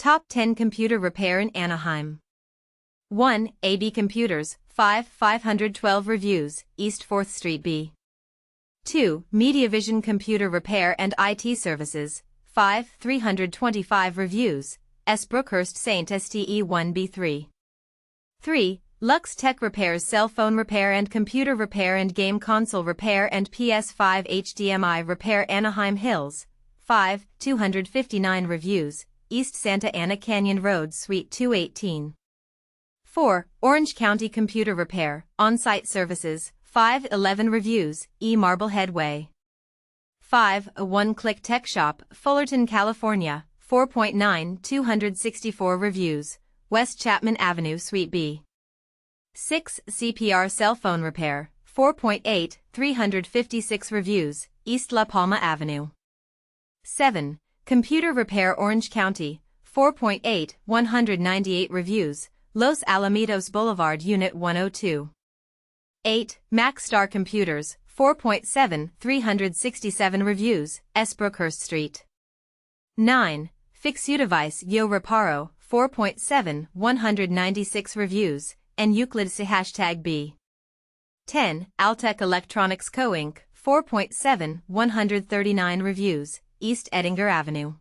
Top 10 Computer Repair in Anaheim. 1. ABComputers, 512 reviews, East 4th Street B. 2. MediaVision Computer Repair and IT Services, 325 reviews, S. Brookhurst St STE 1B3. 3. Luxe Tech Repairs Cell Phone Repair and Computer Repair and Game Console Repair and PS5 HDMI Repair Anaheim Hills, 259 reviews, East Santa Ana Canyon Road Suite 218. 4. Orange County Computer Repair, On-Site Services, 11 reviews, E. Marblehead Way. 5. A One-Click Tech Shop, Fullerton, California, 4.9 264 reviews, West Chapman Avenue Suite B. 6. CPR Cell Phone Repair, 4.8 356 reviews, East La Palma Avenue. 7. Computer Repair Orange County, 4.8 198 reviews, Los Alamitos Boulevard Unit 102. 8. Maxstar Computers, 4.7 367 reviews, S. Brookhurst St. 9. FixUdevice Yo Reparo, 4.7 196 reviews, and Euclid St B. 10. Alltech Electronics Co Inc, 4.7 139 reviews, East Edinger Avenue.